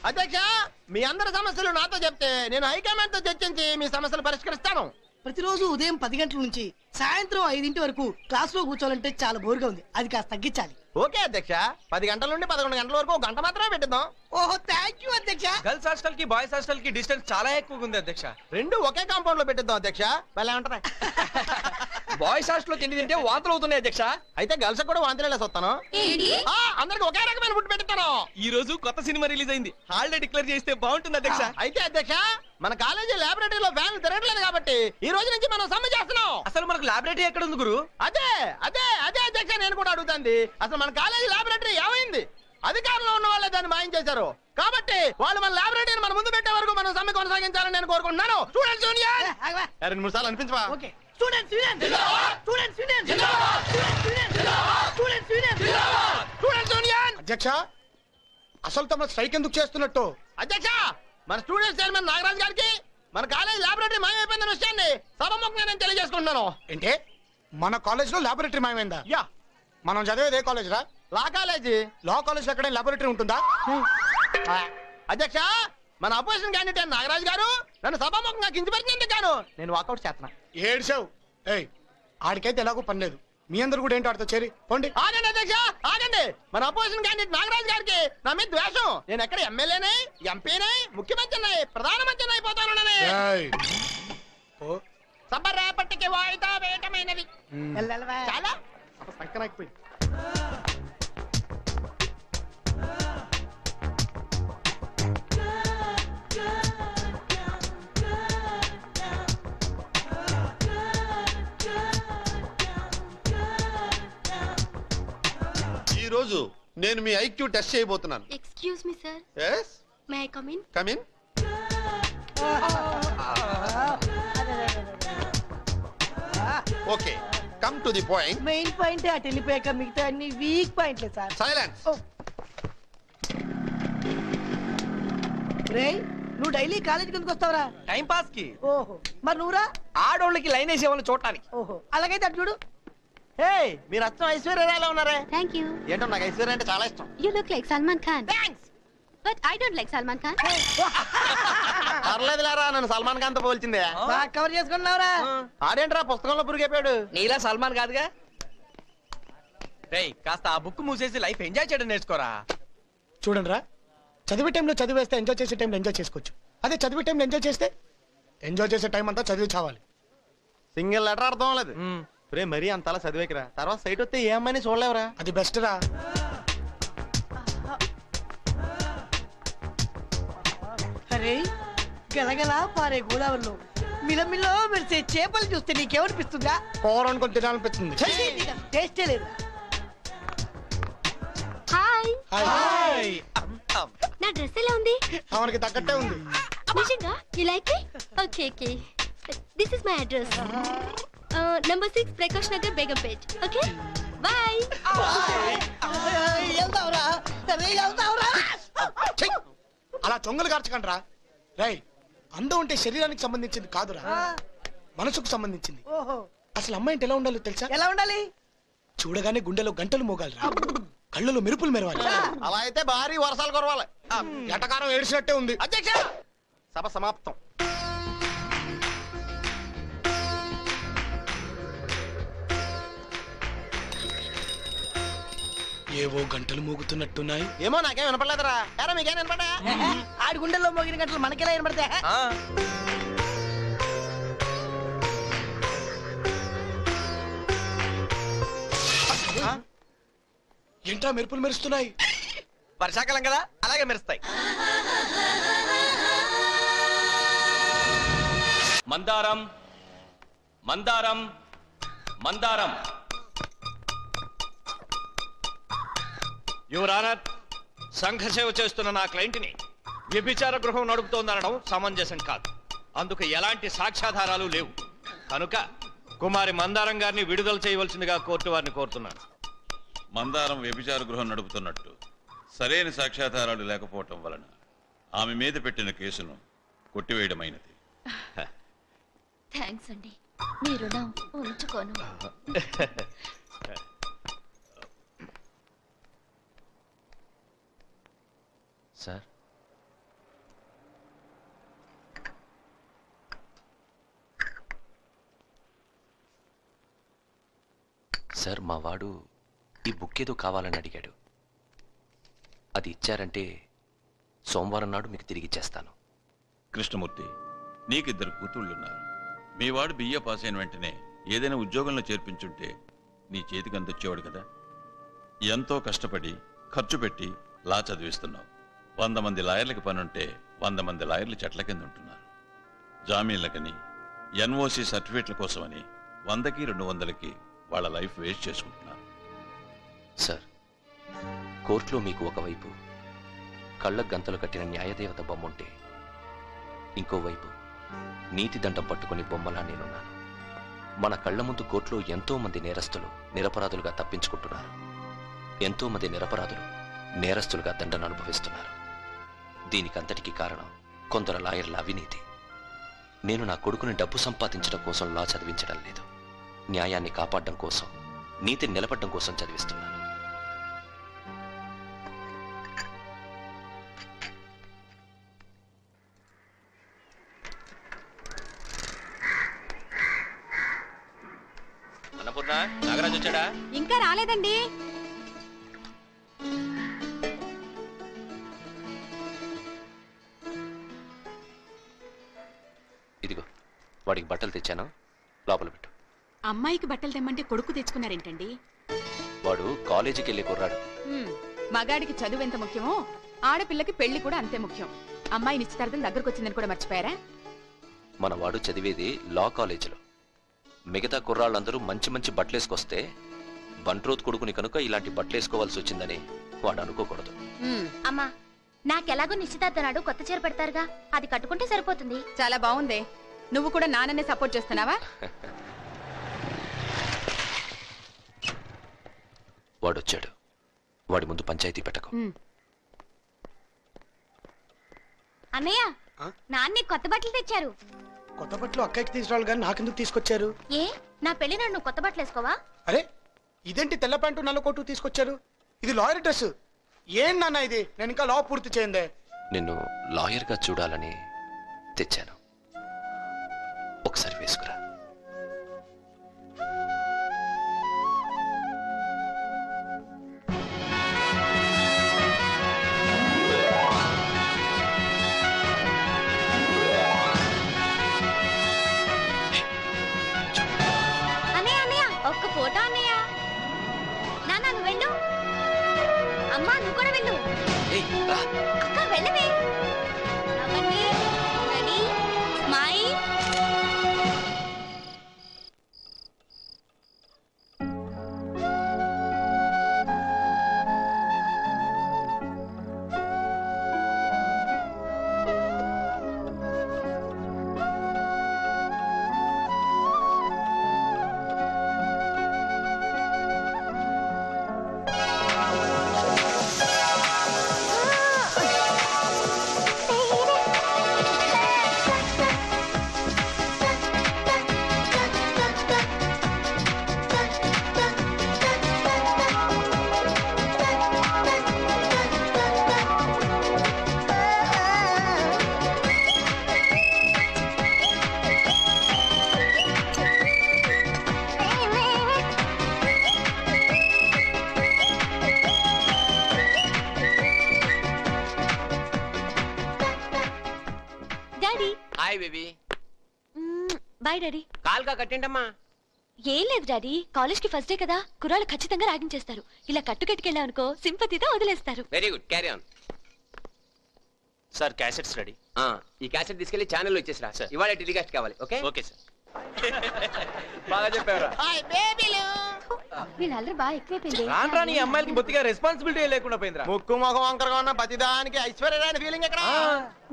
అధ్యక్ష, మీ అందరి సమస్యలు నాతో చెప్తే నేను హైకమాండ్ తో చర్చించి మీ సమస్యలు పరిష్కరిస్తాను. ప్రతిరోజు ఉదయం 10 గంటల నుంచి సాయంత్రం 5 వరకు క్లాస్ లో కూర్చోవాలంటే చాలా బోర్గా ఉంది. అది కాస్త తగ్గించాలి. ఓకే అధ్యక్ష, 10 గంటల నుండి 11 గంటల వరకు 1 గంట మాత్రమే పెట్టిద్దాం. ఓహో, థ్యాంక్ యూ అధ్యక్ష. గర్ల్స్ హాస్టల్ కి బాయ్స్ హాస్టల్ కి డిస్టెన్స్ చాలా ఎక్కువగా ఉంది అధ్యక్ష. రెండు ఒకే కాంపౌండ్ లో పెట్టిద్దాం అధ్యక్ష. భలే ఉంటది. బాయ్స్ హాస్టల్ లో తిండి తింటే వాంతులు అవుతున్నాయి అధ్యక్ష. అయితే గర్ల్స్ కూడా వాంతిలేసి వస్తాను. అందరికి ఒకే రకమైన ఫుడ్ పెట్టిస్తాను. ఈ రోజు కొత్త సినిమా రిలీజ్ అయింది, హాలిడే డిక్లేర్ చేస్తే బాగుంటుంది అధ్యక్ష. అయితే అధ్యక్ష, మన కాలేజీ లాబొరేటరీలో ఫ్యాన్లు తిరగట్లేదు కాబట్టి ఈ రోజు నుంచి మనం సమ్మె చేస్తున్నాం. అసలు మనకు లాబొరేటరీ ఎక్కడ ఉంది గురు? అదే అదే అదే అధ్యక్ష, నేను కూడా అడుగుతాంది. అసలు మన కాలేజీ లాబొరేటరీ ఏమైంది? అధికారంలో ఉన్న వాళ్ళే దాన్ని మాయం చేశారు. కాబట్టి వాళ్ళు మన లాబొరేటరీని మన ముందు పెట్టే వరకు మనం సమ్మె కొనసాగించాలని నేను కోరుకుంటున్నాను. స్టూడెంట్స్ యూనియన్ 2 సార్లు అనిపించవా? Okay. Students union, students union, students union, students union, students union. అధ్యక్ష, అసలు తమ స్ట్రైక్ ఎందుకు చేస్తున్నట్టు? అధ్యక్ష, మన స్టూడెంట్స్ చైర్మన్ నాగరాజ్ గారికి మన కాలేజ్ లాబొరేటరీ మాయమైపోయిందన్న విషయాన్ని సభముఖంగా నేను తెలియజేసుకుంటున్నాను. ఏంటే, మన కాలేజ్ లో లాబొరేటరీ మాయమైందా? యా. మనం చదివేది ఏ కాలేజ్ రా? లా కాలేజీ. లా కాలేజ్ ఎక్కడ లాబొరేటరీ ఉంటుందా? అధ్యక్ష, మన అపోజిషన్ క్యాండిడేట్ నాగరాజ్ గారు నన్ను సభాముఖంగా కించపరిచినందుకు గాను నేను వాకౌట్ చేస్తున్నా. ఏడ్చావు. ఏయ్, ఆడికైతే ఎలాగో పని లేదు. మీ అందరు కూడా ఏంటో ఆడితో చేరి పోండి. ఆగండి అధ్యక్ష, ఆగండి. మన అపోజిషన్ క్యాండిడేట్ నాగరాజ్ గారికి నా మీద ద్వేషం. నేను ఎక్కడ ఎమ్మెల్యేనే, ఎంపీనే, ముఖ్యమంత్రిని, ప్రధానమంత్రిని అయిపోతానని. ఏయ్, ఓ, సభ రేపటికి వాయిదా వేయటమైనది. వెళ్ళవా? చాలా సంకనాకిపోయి. ఈ రోజు నేను మీ ఐక్యూ టెస్ట్ చేయబోతున్నాను. Excuse me sir, yes may I come in? come in. Okay, come to the point. Main point అటు వెళ్ళిపోయాక మిగతా అన్ని వీక్ పాయింట్లే సార్. సైలెన్స్. రేయ్, నువ్వు డైలీ కాలేజీకి ఎందుకు వస్తావురా? టైం పాస్ కి. ఓహో, మరి నువ్వురా? ఆడోళ్ళకి లైన్ వేసే వాళ్ళని చూడటానికి. ఓహో, అలాగైతే అటు చూడు. హే, మీరు అచ్చం ఐశ్వర్యరాయలా ఉన్నారే. Thank you. ఏంటో నాకు ఐశ్వర్య అంటే చాలా ఇష్టం. You look like Salman Khan. Thanks. But I don't like Salman Khan. పర్లేదు లేరా, నన్ను సల్మాన్ ఖాన్ తో పోల్చిందే. బాగా కవర్ చేసుకున్నావురా. ఆడేంట్రా పుస్తకంలో పురిగైపోయాడు. నీలా సల్మాన్ కాదుగా. రేయ్, కాస్త ఆ బుక్ మూసేసి లైఫ్ ఎంజాయ్ చేయడం నేర్చుకోరా. చూడండి రా, చదివే టైంలో చదివేస్తే ఎంజాయ్ చేసే టైంలో ఎంజాయ్ చేసుకోవచ్చు. అదే చదివే టైంలో ఎంజాయ్ చేస్తే ఎంజాయ్ చేసే టైం అంతా చదివి చావాలి. సింగిల్ లెటర్ అర్థం లేదు. రే, మరీ అంతలా చదివేకిరా, తర్వాత సైట్ వస్తే ఏ అమ్మాయిని చూడలేవురా. అది బెస్ట్ రా. అరే, గలగల పారే గోదావరిలో మిలమిలో మెరిసే చేపలు చూస్తే నీకేమనిపిస్తుందా? కూర అనుకొని తినాలనిపిస్తుంది. టేస్టే లేదు. హాయ్. హాయ్. నా డ్రెస్ ఎలా ఉంది? మనకి తగ్గట్టే ఉంది. నిజంగా? You like it? Okay okay. This is my address. Number 6 Prakash Nagar Begumpet. Okay, bye. వెళ్తావురా? వెళ్తావురా? అలా చొంగలు కార్చకండి రా. రై, అందం ఉంటే శరీరానికి సంబంధించింది కాదురా, మనసుకు సంబంధించింది. ఓహో, అసలు అమ్మాయి అంటే ఎలా ఉండాలో తెలుసా? ఎలా ఉండాలి? చూడగానే గుండెలో గంటలు మోగాలిరా, కళ్ళలో మెరుపులు మెరవాలి. అలా అయితే భారీ వర్షాలు కురవాలి. ఎటకారం ఏడ్చినట్టే ఉంది. అధ్యక్ష, సభ సమాప్తం. ఏవో గంటలు మోగుతున్నట్టున్నాయి. ఏమో నాకేం వినపడలేదురా. ఎరా, మీకేం వినపడా? ఆడి గుండెల్లో మోగిన గంటలు మనకెలా వినపడతా? ఏంటా మెరుపులు మెరుస్తున్నాయి? వర్షాకాలం కదా, అలాగే మెరుస్తాయి. మందారం మందారం మందారం. యువర్ ఆనర్, సంఘ సేవ చేస్తున్న నా క్లయింట్ని వ్యభిచార గృహం నడుపుతోందనడం సమంజసం కాదు. అందుకు ఎలాంటి సాక్ష్యాధారాలు లేవు. కనుక కుమారి మందారం గారిని విడుదల చేయవలసిందిగా కోర్టు వారిని కోరుతున్నాను. మందారం వ్యభిచార గృహం నడుపుతున్నట్టు సరైన సాక్ష్యాధారాలు లేకపోవటం వలన ఆమె మీద పెట్టిన కేసును కొట్టివేయడమైనది. థ్యాంక్స్ అండి, మీ రుణం ఉంచుకోను. సార్, సార్ మా వాడు ఈ బుక్ ఏదో కావాలని అడిగాడు. అది ఇచ్చారంటే సోమవారం నాడు మీకు తిరిగి ఇచ్చేస్తాను. కృష్ణమూర్తి, నీకిద్దరు కూతుళ్ళున్నారు. మీ వాడు బిఏ పాస్ అయిన వెంటనే ఏదైనా ఉద్యోగంలో చేర్పించుంటే నీ చేతికి అందొచ్చేవాడు కదా. ఎంతో కష్టపడి ఖర్చు పెట్టి లా చదివిస్తున్నావు. 100 మంది లాయర్లకి పనుంటే 100 మంది లాయర్లు చెట్ల కింద ఉంటున్నారు. జామీన్లకని, ఎన్ఓసి సర్టిఫికేట్ల కోసమని 100కి 200కి వాళ్ళ లైఫ్ వేస్ట్ చేసుకుంటున్నారు. సార్, కోర్టులో మీకు ఒకవైపు కళ్ళ గంతలు కట్టిన న్యాయదేవత బొమ్మ ఉంటే ఇంకోవైపు నీతి దండం పట్టుకుని బొమ్మలా నేనున్నాను. మన కళ్ళ ముందు కోర్టులో ఎంతో మంది నేరస్తులు నిరపరాధులుగా తప్పించుకుంటున్నారు. ఎంతో మంది నిరపరాధులు నేరస్తులుగా దండను అనుభవిస్తున్నారు. దీనికంతటికీ కారణం కొందరు లాయర్ల అవినీతి. నేను నా కొడుకుని డబ్బు సంపాదించడం కోసం లా చదివించడం లేదు, న్యాయాన్ని కాపాడడం కోసం, నీతిని నిలబడడం కోసం చదివిస్తున్నాను. అన్నపూర్ణ, నాగరాజు వచ్చాడా? ఇంకా రాలేదండి. ఇదిగో వాడికి బట్టలు తెచ్చాను, లోపల పెట్టు. అమ్మాయికి బట్టలు తెమ్మంటే కొడుకు తెచ్చుకున్నారేంటండి? వాడు కాలేజీకి వెళ్ళే కుర్రాడు. మగాడికి చదువు ఎంత ముఖ్యమో ఆడపిల్లకి పెళ్లి కూడా అంతే ముఖ్యం. అమ్మాయి నిశ్చితార్థం దగ్గరకు వచ్చిందని కూడా మర్చిపోయారా? మన వాడు చదివేది లా కాలేజీలో. మిగతా కుర్రాళ్ళందరూ మంచి మంచి బట్టలేసుకొస్తే బంట్రోత్ కొడుకుని కనుక ఇలాంటి బట్టలేసుకోవాల్సి వచ్చిందని వాడు అనుకోకూడదు. అమ్మా, నాకెలాగో నిశ్చితార్థం నాడు కొత్త చీర పెడతారుగా, అది కట్టుకుంటే సరిపోతుంది. చాలా బాగుంది. నువ్వు కూడా నాన్ననే సపోర్ట్ చేస్తున్నావా? వాడొచ్చాడు, వాడి ముందు పంచాయతీ పెట్టకు. అన్నయ్య, నాన్న కొత్త బట్టలు తెచ్చారు. కొత్త బట్టలు అక్కడికి తీసుకురావాలి కానీ నాకెందుకు తీసుకొచ్చారు? ఏ, నా పెళ్లి నాడు నువ్వు కొత్త బట్టలు వేసుకోవా? అరే, ఇదేంటి తెల్ల ప్యాంటు నల్ల కోటు తీసుకొచ్చారు? ఇది లాయర్ డ్రెస్. ఏం నాన్న ఇది? నేను ఇంకా లా పూర్తి చేయందే. నిన్ను లాయర్గా చూడాలని తెచ్చాను, ఒకసారి వేసుకురా. ఒక్క ఫోటో అన్నయ్య. నాన్న నువ్వు వెళ్ళు. అమ్మా నువ్వు కూడా వెళ్ళు. అక్క వెళ్ళవే. Ready, smile. Hi baby. Bye daddy. కాల్గా కట్టండమ్మా. ఏం లేదు డాడీ, కాలేజ్ కి ఫస్ట్ డే కదా, కుర్రాళ్ళు ఖచ్చితంగా ర్యాగింగ్ చేస్తారు. ఇలా కట్టుకెట్టుకెళ్ళామనుకో సింపతితో వదిలేస్తారు. Very good, carry on. Sir, cassettes ready. ఈ క్యాసెట్ తీసుకెళ్లి ఛానల్లో ఇచ్చేసిరా. ఇవాళ టెలికాస్ట్ కావాలి. Okay okay sir. బాగా చెప్పారా? వీళ్ళందరూ బాగా ఎక్కువైపోయింది. రాను నీ అమ్మాయిలకి బొత్తిగా రెస్పాన్సిబిలిటీ లేకుండా పోయిందిరా. ముక్కు ముఖం వంకరగా ఉన్న ప్రతిదానికి ఐశ్వర్య ఫీలింగ్ ఎక్కడ?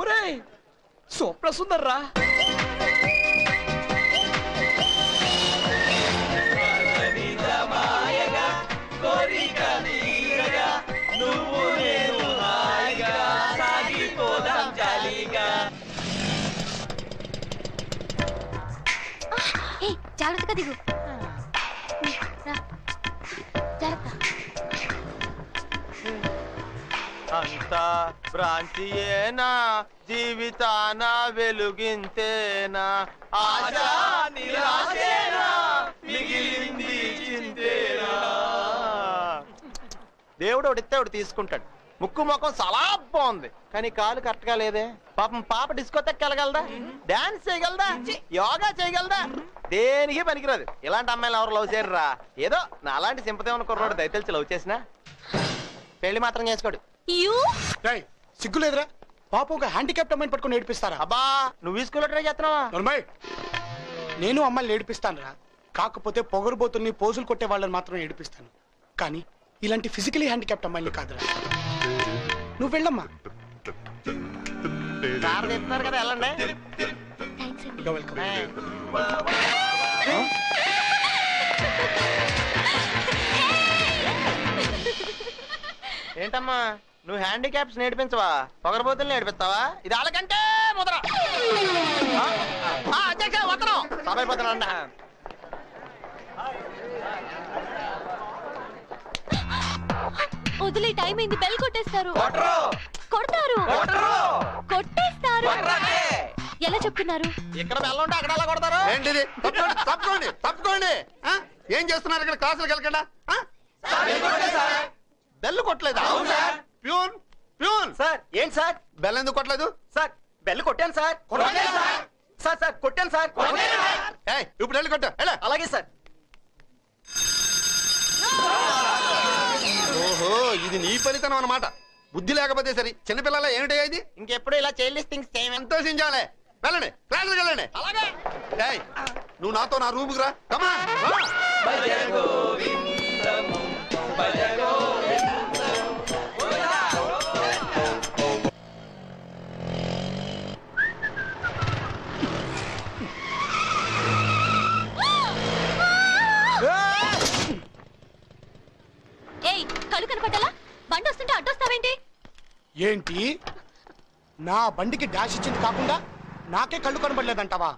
ఒరే సూపర్ సుందర్రా. జాగ్రత్తగా దిగు. జాగ్రత్త. అంతా భ్రాంతియేనా, జీవితాన వెలుగింతేనా, ఆశా నిరాశేనా, మిగిలిన దేవుడు ఒకటి ఇస్తే ఒకటి తీసుకుంటాడు. ముక్కు ముఖం చాలా బాగుంది, కానీ కాలు కరెక్ట్ గా లేదే. పాపం పాప డిస్కోతెక్ వెళ్ళగలదా, డాన్స్ చేయగలదా, యోగా చేయగలదా? దేనికి పనికిరాదు. ఇలాంటి అమ్మాయిలు ఎవరు లవ్ చేయరురా. ఏదో నా అలాంటి సింపతి ఉన్న కుర్రోడు దయతలిచి లవ్ చేసినా పెళ్లి మాత్రం చేసుకోడు. సిగ్గు లేదురా? పాప ఒక హ్యాండిక్యాప్ట్ అమ్మాయిని పట్టుకుని ఏడిపిస్తారా? అబ్బా నువ్వు ఈ స్కూల్లో ట్రై చేస్తున్నావా? నేను అమ్మాయిని ఏడిపిస్తాను రా. కాకపోతే పొగరుబోతుల్ని పోజులు కొట్టే వాళ్ళని మాత్రం ఏడిపిస్తాను, కానీ ఇలాంటి ఫిజికలీ హ్యాండిక్యాప్ట్ అమ్మాయిని కాదురా. నువ్వు వెళ్ళమ్మా. సార్ చెప్తున్నారు కదా, వెళ్ళండి. ఏంటమ్మా నువ్వు హ్యాండిక్యాప్స్ నేర్పించవా, పొగరబోతుల్ని నేర్పిస్తావా? ఇది వాళ్ళకంటే ముద్ర. అధ్యక్ష వత్తనం సభైపోతున్నా. వదిలే టైం అయింది, బెల్ కొట్టేస్తారు. కొడతారు, కొట్టేస్తారు. ఎలా చెప్తున్నారు? ఇక్కడ బెల్ ఉంటే అక్కడ ఎలా కొడతారు? ఏంటిది? తప్పుకోండి తప్పుకోండి. ఏం చేస్తున్నారు ఇక్కడ? క్లాసులకు వెళ్ళకుండా బెల్ కొట్టలేదా? Peon peon sir. ఏంటి సార్ బెల్ ఎందుకు కొట్టలేదు? సార్ బెల్ కొట్టాను సార్. సార్ సార్ కొట్టాను సార్. ఇప్పుడు వెళ్ళి కొట్ట. అలాగే సార్. ఓహో, ఇది నీ ఫలితం అన్నమాట. బుద్ధి లేకపోతే సరి. చిన్నపిల్లల ఏమిటో ఇది? ఇంకెప్పుడు ఇలా చైల్డ్ థింగ్స్ చేయమని. సంతోషించాలే. వెళ్ళండి, క్లాసులకు వెళ్ళండి. అలాగే. నువ్వు నాతో నా రూముకు రా. కమా. ఏయ్ కళ్ళు కనపడ్డాలా? బండి వస్తుంటే అడ్డొస్తావేంటి? ఏంటి నా బండికి డాష్ ఇచ్చింది కాకుండా నాకే కళ్ళు కనబడలేదంటావా?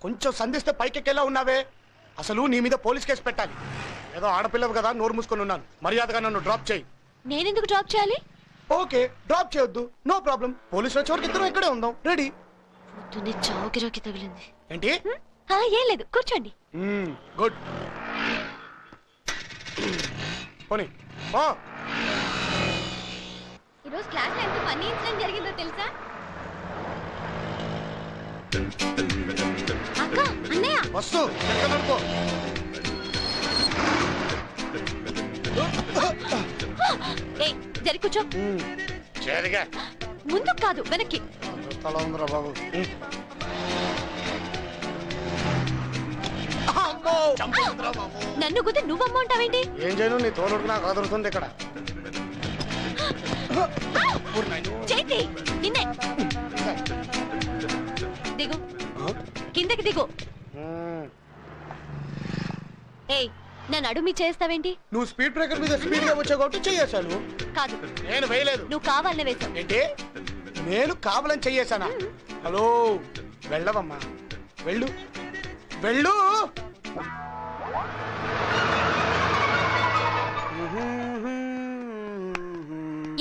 కొంచెం సంధిస్తే పైకెక్కేలా ఉన్నావే. అసలు నీ మీద పోలీస్ కేసు పెట్టాలి. ఏదో ఆడపిల్లవు కదా, నోరు మూసుకొని ఉన్నాను. మర్యాదగా నన్ను డ్రాప్ చేయి. నేనెందుకు డ్రాప్ చేయాలి? ఓకే, డ్రాప్ చేయొద్దు, నో ప్రాబ్లం. పోలీసులు వచ్చే వరకు ఇద్దరం ఇక్కడే ఉందాం. రెడీ? పొద్దున్నే చావుకిరాకి తగిలింది. ఏంటి? ఏం లేదు, కూర్చోండి. గుడ్. పోనీ ఈరోజు క్లాస్ లో ఎంత ఫన్నీ ఇన్సిడెంట్ జరిగిందో తెలుసా? అక్క, అన్నయ్య. వస్తు నడుకో. ఏయ్ జరి కూర్చో. ముందు కాదు, వెనక్కి. తల ఉందిరా బాబు. నన్ను గుద్ది నువ్వమ్మ ఉంటావేంటి? ఏం చేయను, నీ తోలుడు నాకు అదురుతుంది ఇక్కడ. చేతి నిన్నే. దిగు, కిందకి దిగు. ఏయ్ నన్ను అడుగు మీ చేస్తావేంటి? నువ్వు స్పీడ్ బ్రేకర్ మీద స్పీడ్ గా వచ్చావు కాబట్టి చెయ్యేశాను. కాదు, నేను వేయలేదు. నువ్వు కావాలనే వేసావు. ఏంటి? నేను కావాలని చెయ్యేశానా? హలో, వెళ్ళవమ్మా, వెళ్ళు వెళ్ళు.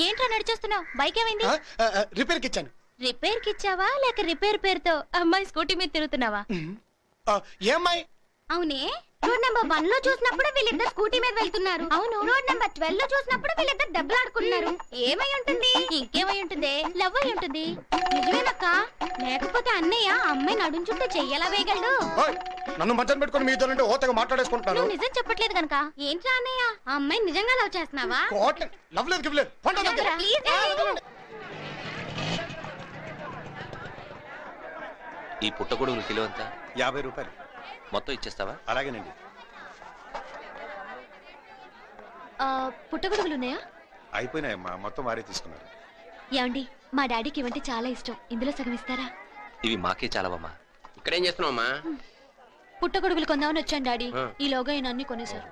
ఏంట్రా నడిచేస్తున్నావు? బైక్ ఏమైంది? రిపేర్ కి ఇచ్చాను. రిపేర్ కి ఇచ్చావా లేక రిపేర్ పేరుతో అమ్మాయి స్కూటీ మీద తిరుగుతున్నావా? ఏమ్మాయి? అవునే, రోడ్ నెంబర్ 1 లో చూసినప్పుడు వీళ్ళిద్దరు స్కూటీ మీద వెళ్తున్నారు. అవును, రోడ్ నెంబర్ 12 లో చూసినప్పుడు వీళ్ళిద్దరు దెబ్బలాడుకున్నారు. ఏమై ఉంటుంది? ఇంకేమై ఉంటుంది? లవ్ అయి ఉంటుంది. నిజమేనక్క? లేకపోతే అన్నయ్య అమ్మాయి నడుం చుట్టూ చెయ్యలా వేయగలడు. నన్ను మధ్యన పెట్టుకుని మీతో ఓతగా మాట్లాడేసుకుంటున్నాను. నువ్వు నిజం చెప్పట్లేదు కనుక. ఏంట్రా అన్నయ్య, ఆ అమ్మాయి నిజంగా లవ్ చేస్తున్నావా? లవ్ లేదు గివ్ లేదు. ఈ పుట్టగొడుగులు కిలో ఎంత? 50 రూపాయలు. మొత్తం ఇచ్చేస్తావా? అలాగేనండి. పుట్టగొడుగులు ఉన్నాయా? అయిపోయినాయమ్మా, మొత్తం వారే తీసుకున్నారు. ఏమండి, మా డాడీకి ఇవంటే చాలా ఇష్టం. ఇందులో సగం ఇస్తారా? ఇవి మాకే చాలవమ్మా. ఇక్కడేం చేస్తున్నావమ్మా? పుట్టగొడుగులు కొందామని వచ్చాను డాడీ. ఈలోగా ఈయన అన్ని కొనేశారు.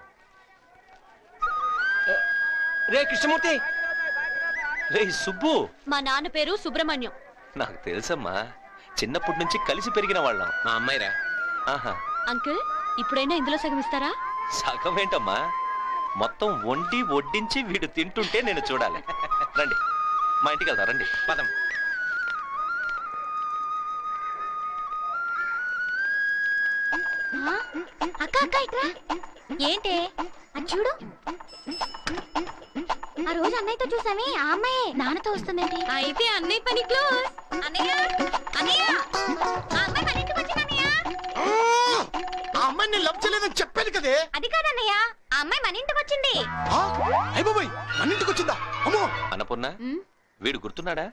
రే కృష్ణమూర్తి. రే సుబ్బు. మా నాన్న పేరు సుబ్రహ్మణ్యం. నాకు తెలుసమ్మా, చిన్నప్పటి నుంచి కలిసి పెరిగిన వాళ్ళం. మా అమ్మాయిరా. ఆహా. అంకుల్, ఇప్పుడైనా ఇందులో సగం ఇస్తారా? సగం ఏంటమ్మా, మొత్తం వండి వడ్డించి వీడు తింటుంటే నేను చూడాలి. రండి, మా ఇంటికి వెళ్తా. రండి పదం. అక్క అక్క ఇట్రా. ఏంటే అది చూడు. ఆ రోజు అన్నయ్యతో చూసామే ఆ అమ్మాయే నాన్నతో వస్తుందండి. అయితే అన్నయ్య పని క్లోజ్. అన్నయ్య అన్నయ్య ఆ అమ్మాయి మన ఇంటికి వచ్చింది అన్నయ్య. ఆ అమ్మాయి నేను లవ్ చేయలేదని చెప్పాను కదే. అది కాదన్నయ్య ఆ అమ్మాయి మన ఇంటికి వచ్చింది. అయ్య బాబోయ్, మన ఇంటికి వచ్చిందా? అమ్మో. అన్నపూర్ణ వీడు గుర్తున్నాడా?